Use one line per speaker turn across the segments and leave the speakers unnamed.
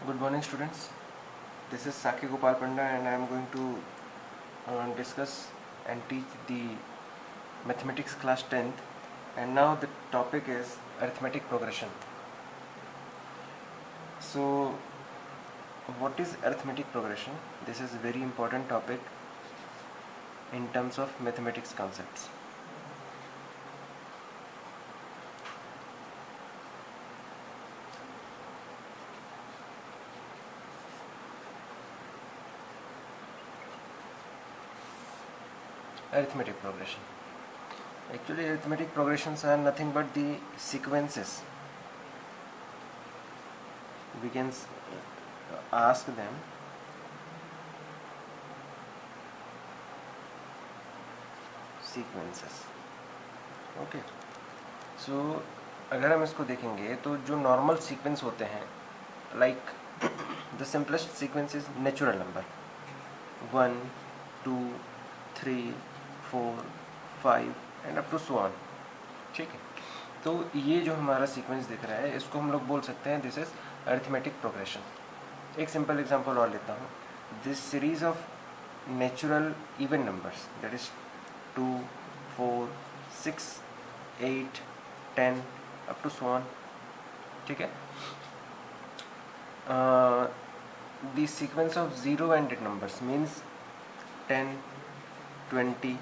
Good morning, students. This is Saki Gopal Panda, and I am going to discuss and teach the mathematics class 10th. And now the topic is arithmetic progression. So, what is arithmetic progression? This is a very important topic in terms of mathematics concepts. Arithmetic progression. Actually, arithmetic progressions are nothing but the sequences. We can ask them sequences. Okay so अगर हम इसको देखेंगे तो जो normal sequence होते हैं like the simplest sequence is natural number 1 2 3 4 5 and up to so on. ठीक है, तो ये जो हमारा सीक्वेंस दिख रहा है इसको हम लोग बोल सकते हैं दिस इज अरिथमेटिक प्रोग्रेशन. एक सिंपल एग्जांपल और लेता हूँ. This series of natural even numbers that is 2 4 6 8 10 up to so on. ठीक है, the sequence of zero ended numbers means 10 20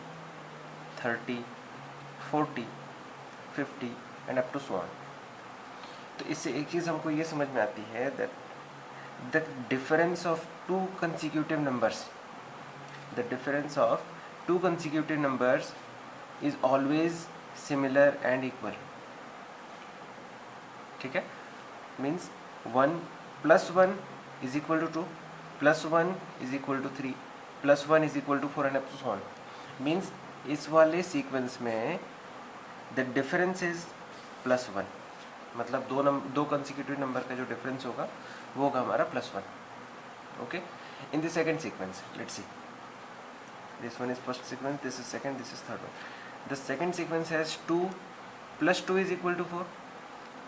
30 40 50 and up to so on. तो इससे एक चीज़ हमको ये समझ में आती है that the difference of two consecutive numbers is always similar and equal. ठीक है, means 1 + 1 is equal to 2 + 1 is equal to 3 + 1 is equal to 4 and up to so on. Means इस वाले सीक्वेंस में द डिफरेंस इज +1, मतलब दो consecutive number का जो difference होगा वो होगा हमारा +1. Okay, in the second sequence let's see. This one is first sequence, this is second, this is third one. The second sequence has 2 + 2 is equal to 4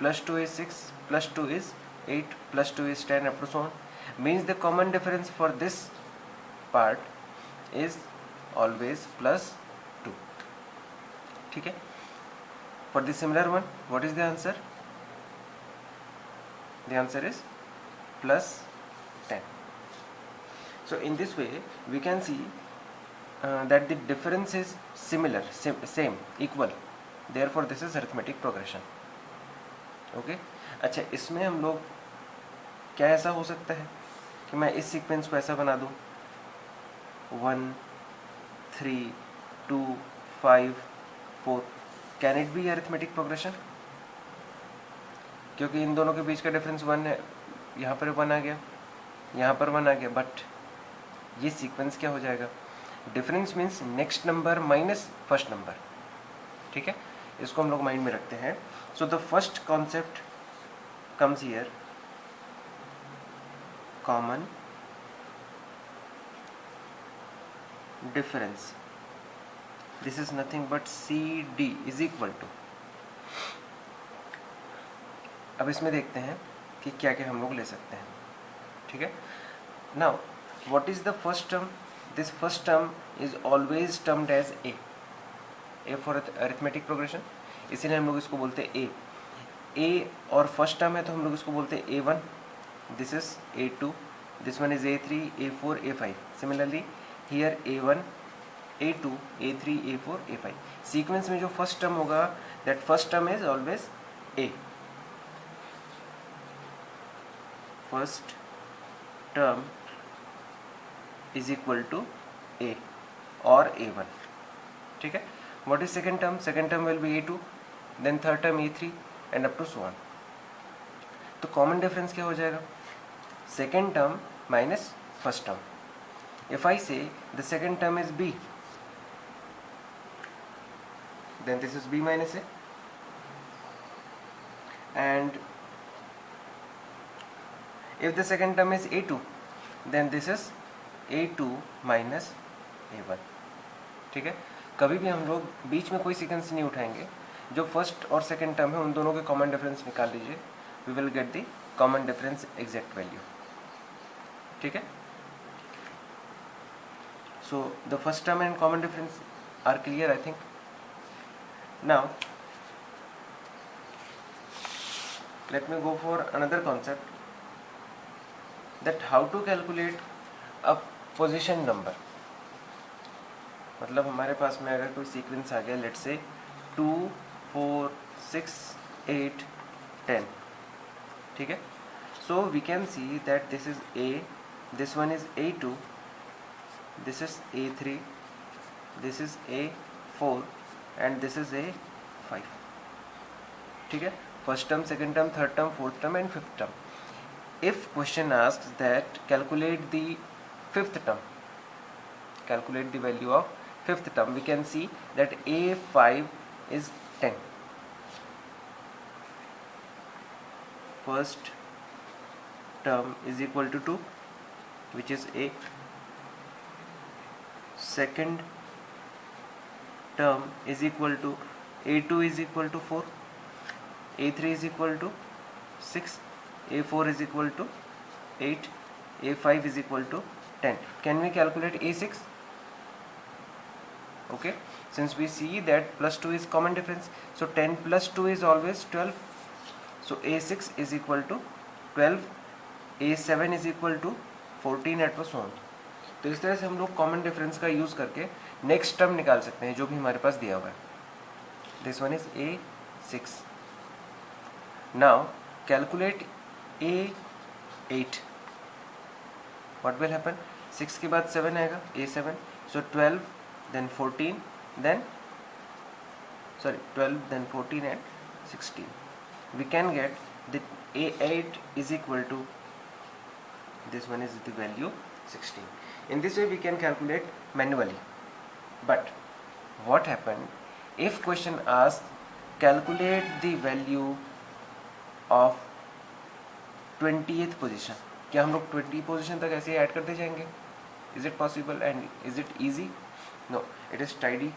+ 2 is 6 + 2 is 8 + 2 is 10 up to so on. Means the common difference for this part is always +2. ठीक है, for the similar one what is the answer? The answer is +10. So in this way we can see that the difference is similar, same, equal. Therefore this is arithmetic progression. Okay अच्छा, इसमें हम लोग क्या ऐसा हो सकता है कि मैं इस सीक्वेंस को ऐसा बना दूं 1 3 2 5 4. Can it be arithmetic progression? क्योंकि इन दोनों के बीच का डिफरेंस 1 है. यहाँ पर 1 आ गया, यहाँ पर 1 आ गया, बट ये सीक्वेंस क्या हो जाएगा? Difference means next number minus first number. ठीक है, इसको हम लोग माइंड में रखते हैं. So the first concept comes here, common difference. This is nothing but CD is equal to. अब इसमें देखते हैं कि क्या क्या हम लोग ले सकते हैं. ठीक है, now what is the first term? This first term is always termed as A for arithmetic progression. इसीलिए हम लोग इसको बोलते हैं ए और फर्स्ट टर्म है तो हम लोग इसको बोलते हैं A1. This is A2, this one is A3 A4 A5. Similarly here A1 A2 A3 A4 A5. Sequence में जो फर्स्ट टर्म होगा that first term is always A. First term is equal to A और A1. ठीक है, what is second term? Second term will be A2, then third term A3 and up to so on. तो common difference क्या हो जाएगा? Second term minus first term. If I say the second term is B, then this is B minus A, and if the second term is A2, then this is A2 minus A1. ठीक है, कभी भी हम लोग बीच में कोई sequence नहीं उठाएंगे. जो फर्स्ट और सेकंड टर्म है उन दोनों के कॉमन डिफरेंस निकाल लीजिए. We will get the common difference exact value. ठीक है. So the first term and common difference are clear, I think. Now let me go for another concept, that how to calculate a position number. मतलब हमारे पास में अगर कोई sequence आ गया, let's say 2 4 6 8 10, ठीक है. So we can see that this is A, this one is A2, this is A3, this is A4 and this is A5, ठीक है. First term, second term, third term, fourth term and fifth term. If question asks that calculate the fifth term, calculate the value of fifth term, we can see that A5 is 10. First term is equal to 2, which is A. Second term is equal to A2 is equal to 4, A3 is equal to 6, A4 is equal to 8, A5 is equal to 10. Can we calculate A6? Okay, since we see that plus 2 is common difference, so 10 plus 2 is always 12, so A6 is equal to 12, A7 is equal to 14 at so on. तो इस तरह से हम लोग common difference का use करके next term निकाल सकते हैं जो भी हमारे पास दिया हुआ है. This one is A6. Now calculate A8. What will happen? 6 के बाद 7 आएगा, A7, so 12 then 14 then 12 then 14 and 16. We can get that A8 is equal to, this one is the value 16. In this way we can calculate manually. But what happened if question asks calculate the value of 20th position? क्या हम लोग 20 position तक ऐसे add करते जाएंगे? Is it possible and is it easy? No, it is tidy.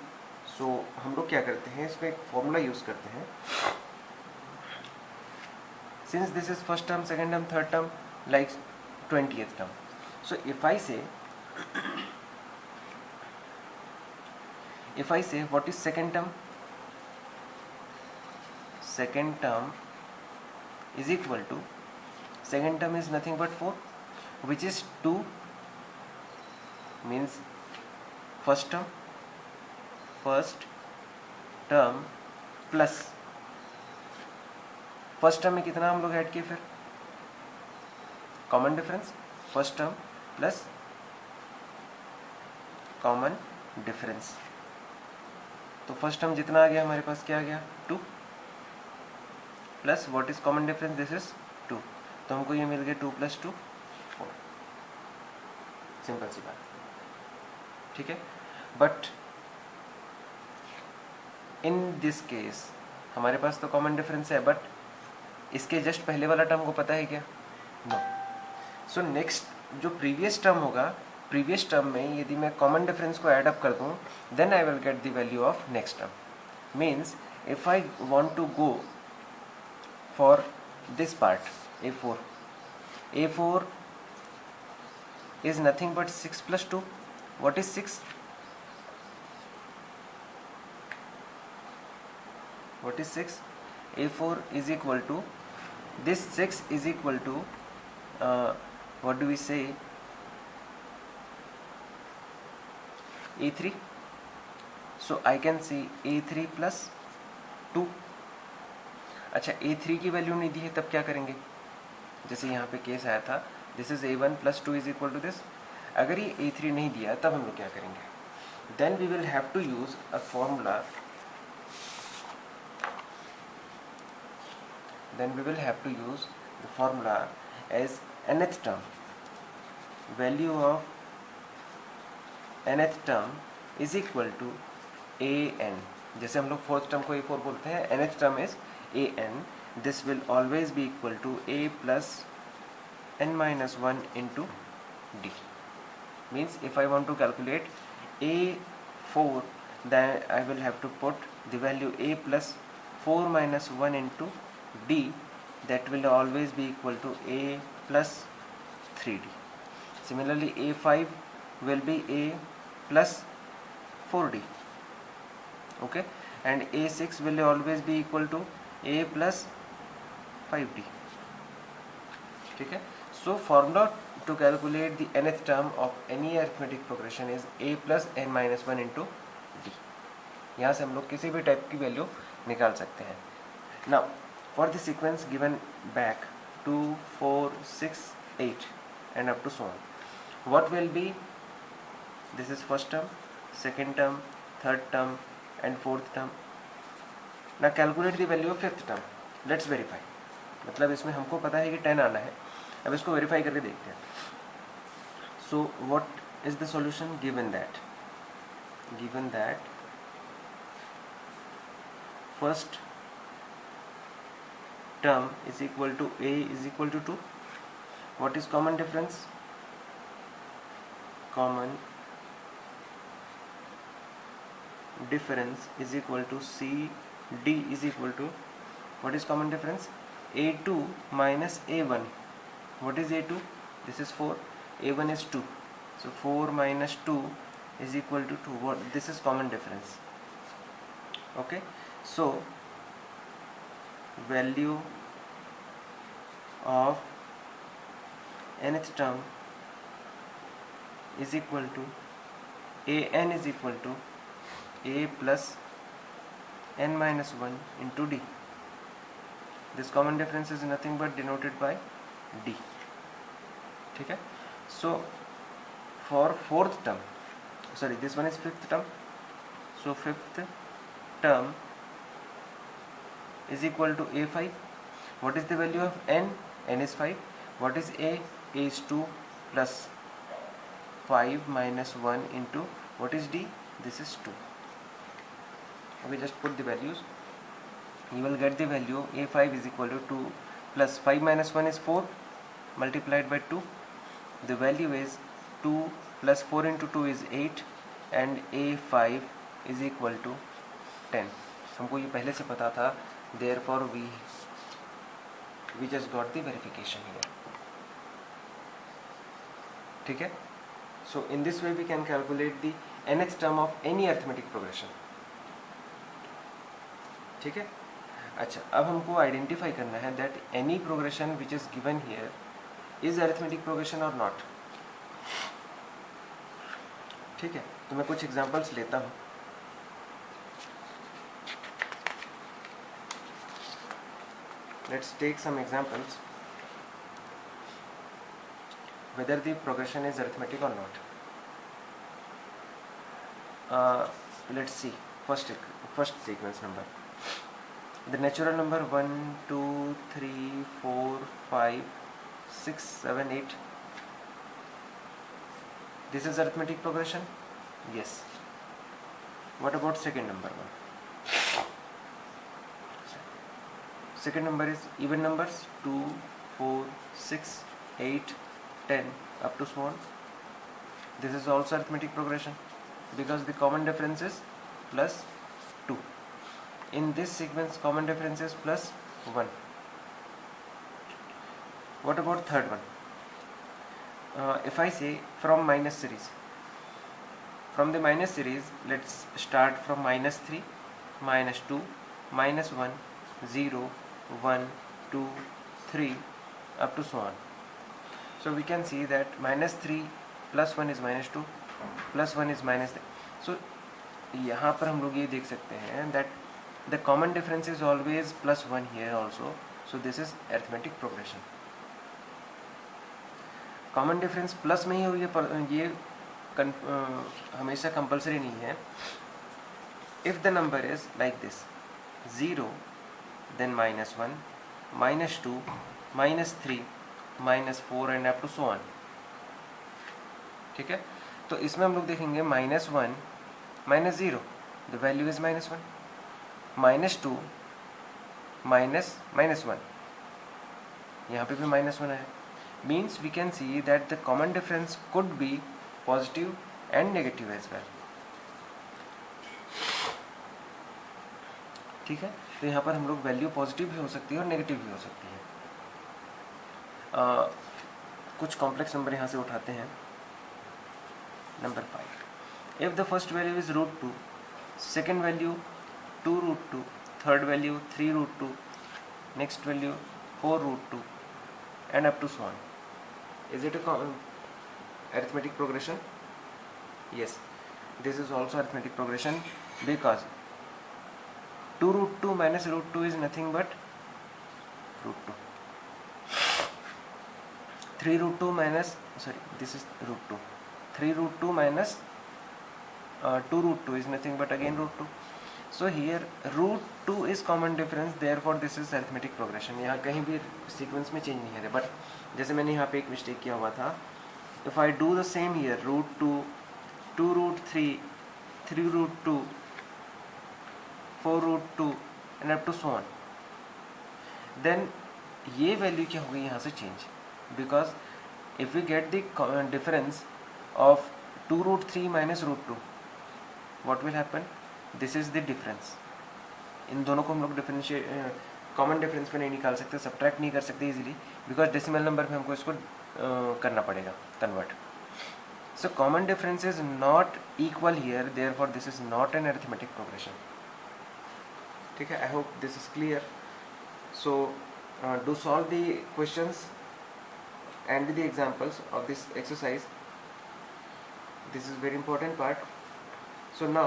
So हम लोग क्या करते हैं, इसमें एक फॉर्मूला यूज करते हैं. Since this is first term, second term, third term, like 20th term. So if I say what is second term? Second term is equal to, second term is nothing but 4, which is 2, means first term plus first term में कितना हम लोग add किए, फिर common difference, first term plus common difference. तो first term जितना आ गया हमारे पास, क्या आ गया, 2 plus what is common difference, this is 2. तो हमको ये मिल गया 2 + 2 4. सिंपल सी बात, ठीक है. बट इन दिस केस हमारे पास तो कॉमन डिफरेंस है, बट इसके जस्ट पहले वाला टर्म को पता है क्या? नो. सो नेक्स्ट जो प्रीवियस टर्म होगा, प्रीवियस टर्म में यदि मैं कॉमन डिफरेंस को ऐड अप कर दूं, then I will get the value of next term. Means if I want to go for this part A4 is nothing but 6 + 2. What is 6? What is 6? A4 is equal to, this 6 is equal to, what do we say, A3. So I can see A3 + 2. अच्छा, A3 की value नहीं दी है, तब क्या करेंगे? जैसे यहाँ पे केस आया था, this is A1 + 2 is equal to this. अगर ये A3 नहीं दिया तब हम लोग क्या करेंगे? Then we will have to use a formula. Then we will have to use the formula as nth term. Value of nth term is equal to an. जैसे हम लोग फोर्थ टर्म को A4 बोलते हैं, nth term is an. This will always be equal to a plus n minus 1 into d. Means if I want to calculate A4, then I will have to put the value a plus 4 minus 1 into d. That will always be equal to a plus 3d. Similarly, A5 will be A plus 4D. Okay, and A6 will always be equal to A plus 5D. ठीक है. So formula to calculate the nth term of any arithmetic progression is A plus n minus 1 into D. यहाँ से हम लोग किसी भी type की value निकाल सकते हैं. Now for the sequence given back 2, 4, 6, 8 and up to so on, what will be, this is first term, second term, third term and fourth term. Now calculate the value of fifth term. Let's verify. मतलब इसमें हमको पता है कि 10 आना है. अब इसको वेरीफाई करके देखते हैं. So what is the solution given that first term is equal to a is equal to 2. What is common difference? Common difference is equal to c d is equal to, what is common difference? a2 minus a1. What is a2? This is 4. a1 is 2. So 4 minus 2 is equal to 2. What? This is common difference. Okay. So value of nth term is equal to an is equal to a plus n minus 1 into d. This common difference is nothing but denoted by d. ठीक है. So for fourth term, sorry, this one is fifth term. So fifth term is equal to a5. What is the value of n? N is 5. What is a? A is 2 plus 5 minus 1 into, what is d? This is 2. Okay, just put the values. You will get the value a5 is equal to 2 plus 5 minus 1 is 4 multiplied by 2. The value is 2 plus 4 into 2 is 8 and a5 is equal to 10. हमको ये पहले से पता था, therefore we just got the verification here. ठीक है. So in this way we can calculate the nth term of any arithmetic progression. ठीक है. अच्छा, अब हमको आइडेंटिफाई करना है that any progression which is given here is arithmetic progression और नॉट. ठीक है. तो मैं कुछ एग्जांपल्स लेता हूँ. Let's take some examples whether the progression is arithmetic or not. Let's see first sequence number. The natural number 1, 2, 3, 4, 5, 6, 7, 8. This is arithmetic progression? Yes. What about second number 1? Second number is even numbers 2, 4, 6, 8, 10 up to so on. This is also arithmetic progression because the common difference is plus 2. In this sequence common difference is plus 1. What about third one? If I say from minus series, from the minus series let's start from minus 3, minus 2, minus 1, 0, 1, 2, 3 up to so on. So we can see that minus 3 plus 1 is minus 2 plus 1 is minus 3. So यहाँ पर हम लोग ये देख सकते हैं that the common difference is always plus 1 here also. So this is arithmetic progression. Common difference plus में ही हो, ये हमेशा compulsory नहीं है. If the number is like this 0 then minus 1, minus 2, minus 3, minus 4 and up to so on. ठीक है. तो इसमें हम लोग देखेंगे minus 1, minus 0, the value is minus 1. minus 2 minus 1, यहाँ पे भी minus 1 है. Means we can see that the common difference could be positive and negative as well. ठीक है. तो यहाँ पर हम लोग वैल्यू पॉजिटिव भी हो सकती है और नेगेटिव भी हो सकती है. कुछ कॉम्प्लेक्स नंबर यहाँ से उठाते हैं. Number 5, if the first value is √2, second value 2√2, third value 3√2, next value 4√2 and up to so on. Is it a arithmetic progression? Yes, this is also arithmetic progression because 2√2 minus √2 is nothing but √2. 3√2 minus, sorry, this is √2. 3√2 minus 2√2 is nothing but again √2. So here √2 is common difference, therefore this is arithmetic progression. यहाँ कहीं भी sequence में change नहीं है. But जैसे मैंने यहाँ पे एक मिस्टेक किया हुआ था. If I do the same here, √2, 2√3, 3√2, 4√2 and up to so on, then ये वैल्यू क्या होगी यहाँ से change. Because if we get the difference of 2√3 minus √2, what will happen? This is the difference. इन दोनों को हम लोग डिफरेंशिएट कॉमन डिफरेंस पे नहीं निकाल सकते, सब्ट्रैक्ट नहीं कर सकते इजीली, बिकॉज डेसिमल नंबर में हमको इसको करना पड़ेगा convert. So common difference is not equal here, therefore this is not an arithmetic progression. ठीक है, I hope this is clear. So do solve the questions and the examples of this exercise. This is very important part. So now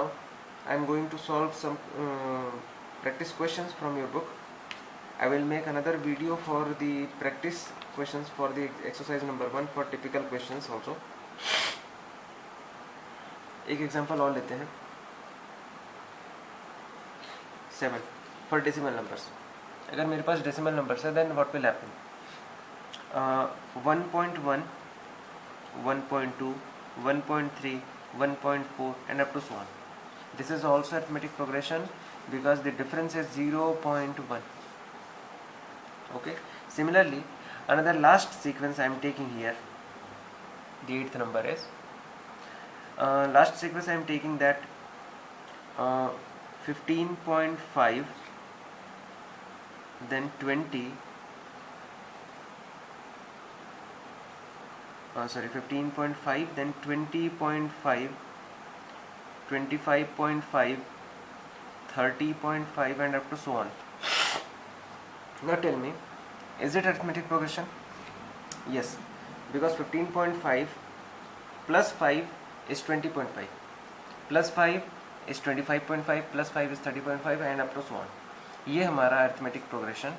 I am going to solve some practice questions from your book. I will make another video for the practice questions for the exercise number 1 for typical questions also. एक example और लेते हैं. 7 for decimal numbers. अगर मेरे पास decimal numbers है, then what will happen? 1.1, 1.2, 1.3, 1.4 and up to so on. This is also arithmetic progression because the difference is 0.1. Okay. Similarly, another last sequence I am taking here. The 8th number is last sequence I am taking that 15.5, then 20. 15.5, then 20.5, 25.5, 30.5 and up to so on. Now tell me, is it arithmetic progression? Yes, because 15.5 plus 5 is 20.5, plus 5 is 25.5, plus 5 is 30.5 and up to so on. ये हमारा arithmetic progression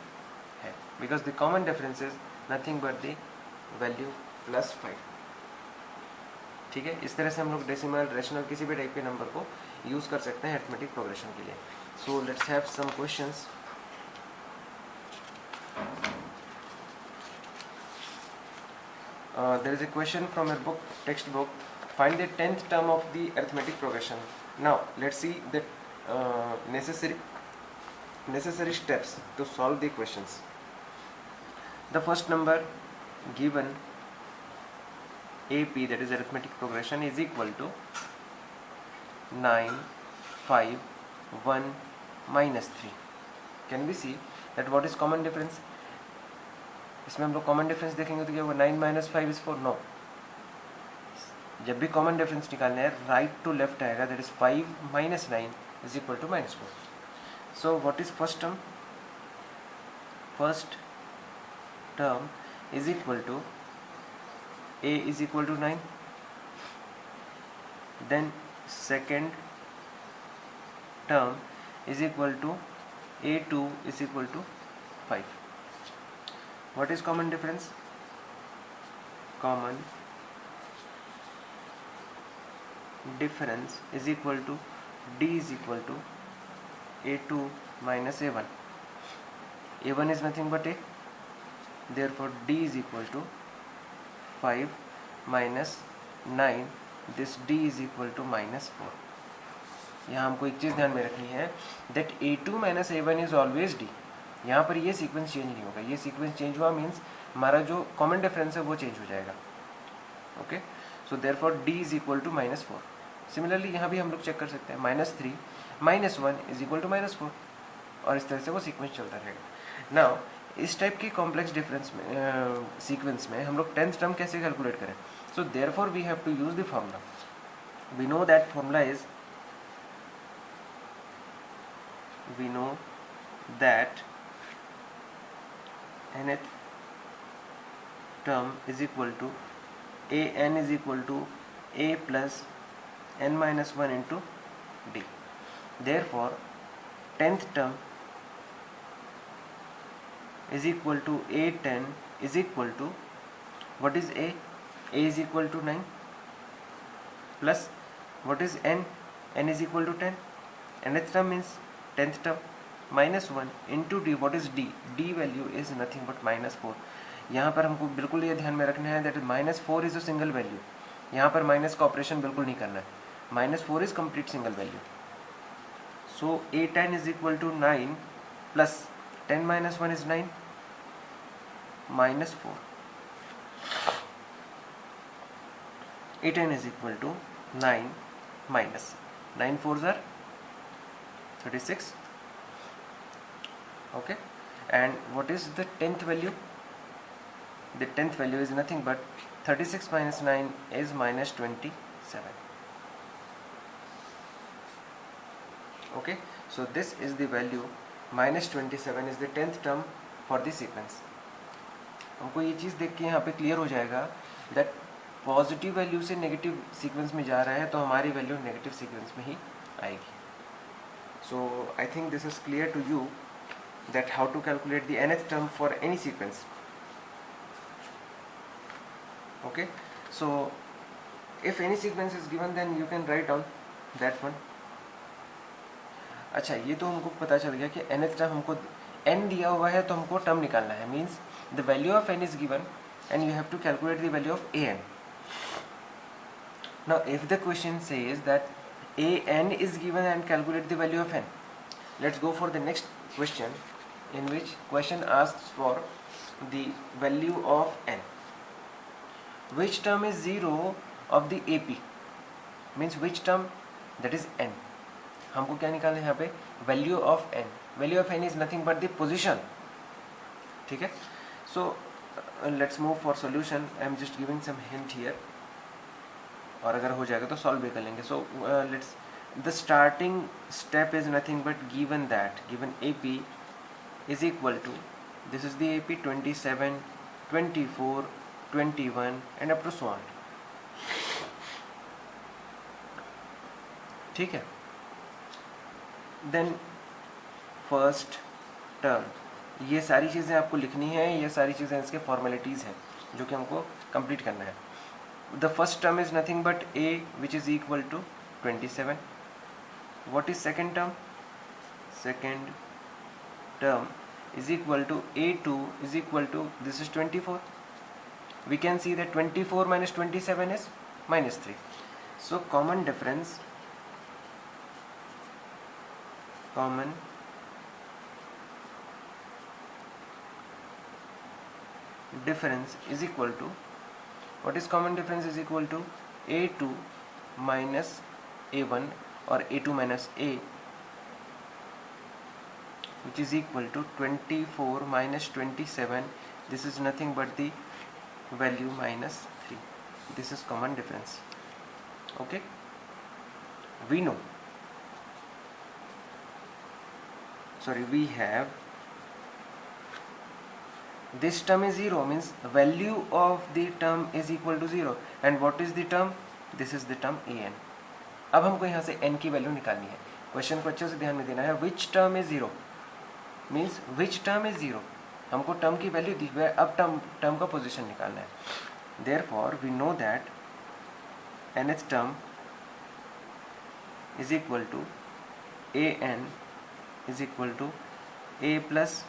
है, because the common difference is nothing but the value plus 5. ठीक है, इस तरह से हम लोग डेसिमल, रेशनल, किसी भी टाइप के नंबर को यूज कर सकते हैं अरिथमेटिक प्रोग्रेशन के लिए. So let's have some questions. There is a question from your book, text book. Find the 10th term of the arithmetic progression. Now let's see the necessary steps to solve the questions. The first number given AP, that is arithmetic progression, is equal to 9, 5, 1, minus 3. Can we see that what is common difference? इसमें हम लोग common difference देखेंगे तो क्या वो 9 minus 5 is 4? No. जब भी common difference निकालना है, right to left आएगा, that is 5 minus 9 is equal to minus 4. So what is first term? First term is equal to A is equal to 9. Then second term is equal to A2 is equal to 5. What is common difference? Common difference is equal to D is equal to A2 minus A1. A1 is nothing but A. Therefore D is equal to 5 minus 9. This D is equal to minus 4. यहाँ हमको एक चीज़ ध्यान में रखनी है that A2 minus A1 is always D. यहाँ पर ये सीक्वेंस चेंज नहीं होगा. ये सीक्वेंस चेंज हुआ मीन्स हमारा जो कॉमन डिफरेंस है वो चेंज हो जाएगा. Okay, so therefore D is equal to minus 4. Similarly यहाँ भी हम लोग चेक कर सकते हैं -3 -1 is equal to -4 और इस तरह से वो सीक्वेंस चलता रहेगा. नाउ इस टाइप की कॉम्प्लेक्स डिफरेंस में सीक्वेंस में हम लोग 10th टर्म कैसे कैलकुलेट करें? So therefore we have to use the formula. We know that formula is nth term is equal to an is equal to a plus n minus 1 into d. Therefore 10th term is equal to a10 is equal to, what is a? A is equal to 9 plus what is n? N is equal to 10. Nth term means 10th term minus 1 into d. What is d? D value is nothing but -4. यहाँ पर हमको बिल्कुल ये ध्यान में रखना है that -4 is a single value. यहाँ पर माइनस का ऑपरेशन बिल्कुल नहीं करना है. -4 is complete single value. So a10 is equal to 9 plus 10 minus 1 is 9 minus 4. a10 is equal to 9 minus 9 4s are 36. Okay, and what is the 10th value? The 10th value is nothing but 36 minus 9 is minus 27. Okay, so this is the value, minus 27 is the 10th term for the sequence. हमको ये चीज़ देख के यहाँ पे clear हो जाएगा that positive value से negative sequence में जा रहा है तो हमारी वैल्यू नेगेटिव सीक्वेंस में ही आएगी. So I think this is clear to you that how to calculate the nth term for any sequence. Okay, so if any sequence is given then you can write down that one. अच्छा, ये तो हमको पता चल गया कि nth term हमको n दिया हुआ है तो हमको टर्म निकालना है. Means the value of n is given and you have to calculate the value of an. Now if the question says that an is given and calculate the value of n, let's go for the next question, in which question asks for the value of n. Which term is 0 of the AP? Means which term, that is n. हमको क्या निकालना है यहाँ पे? Value of n. Value of n is nothing but the position. ठीक है? So let's move for solution. I am just giving some hint here, और अगर हो जाएगा तो सॉल्व भी कर लेंगे. So let's, the starting step is nothing but given AP is equal to, this is the AP 27, 24, 21 and up to so on. ठीक है. Then first term, ये सारी चीज़ें आपको लिखनी है. ये सारी चीज़ें इसके फॉर्मेलिटीज़ हैं जो कि हमको कंप्लीट करना है. The first term is nothing but a which is equal to 27. What is second term? Second term is equal to a2 is equal to, this is 24. We can see that 24 minus 27 is -3. So common difference is equal to, what is common difference is equal to a2 minus a1 or a2 minus a, which is equal to 24 minus 27. This is nothing but the value -3. This is common difference. Okay, we know, we have this term is 0, means the value of the term is equal to 0. and what is the term? This is the term an. अब हमको यहाँ से n की value निकालनी है. Question को अच्छे से ध्यान में देना है. which term is 0 means which term is 0. हमको टर्म की वैल्यू दी हुई है, अब टर्म का पोजीशन निकालना है. therefore we know that nth term is equal to an is equal to a plus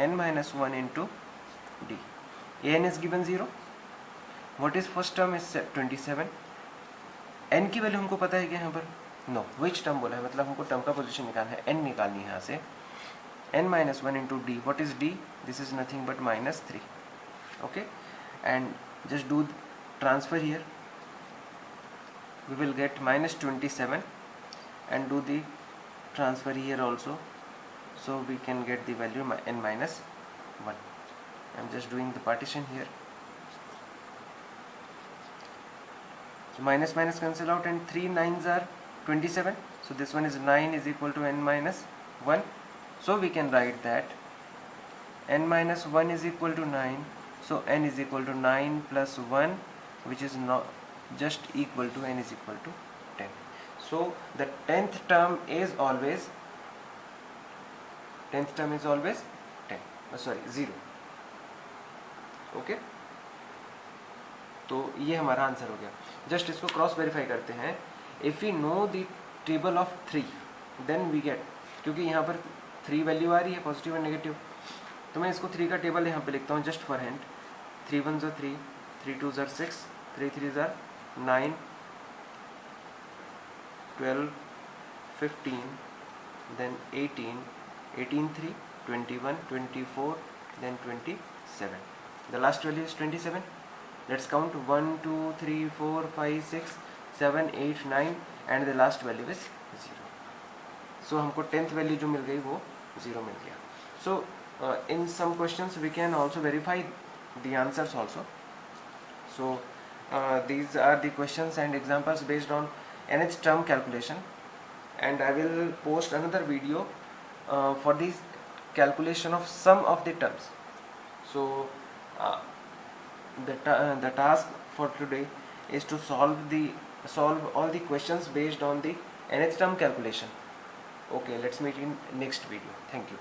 n minus 1 into d. an is given 0. what is first term is 27. n की value हमको पता है क्या यहाँ पर? नो. which term बोला है, मतलब हमको टर्म का पोजीशन निकालना है, n निकालनी है यहाँ से. n minus 1 into d. what is d? this is nothing but -3. okay, and just do transfer here. we will get -27 and do the transfer here also, so we can get the value n minus 1. I'm just doing the partition here. So minus minus cancel out, and 3 9s are 27. So this one is 9 is equal to n minus 1. So we can write that n minus 1 is equal to 9. So n is equal to 9 plus 1, which is not just equal to n is equal to 10. So the 10th term is always 10. Sorry, 0. Okay, तो ये हमारा answer हो गया. Just इसको cross verify करते हैं. If we know the table of 3 then we get, क्योंकि यहाँ पर 3 वैल्यू आ रही है पॉजिटिव और नेगेटिव, तो मैं इसको 3 का टेबल यहाँ पे लिखता हूँ just for hand. 3 1s are 3, 3 2s are 6, 3 3s are 9, 12, 15, then 18, 18 3, 21, 24, then 27. The last value is 27. Let's count 1 2 3 4 5 6 7 8 9 and the last value is 0. So हमको 10th value जो मिल गई वो 0 मिल गया. So in some questions we can also verify the answers also. So these are the questions and examples based on nth term calculation, and I will post another video for the calculation of sum of the terms. So the task for today is to solve all the questions based on the nth term calculation. Okay, let's meet in next video. Thank you.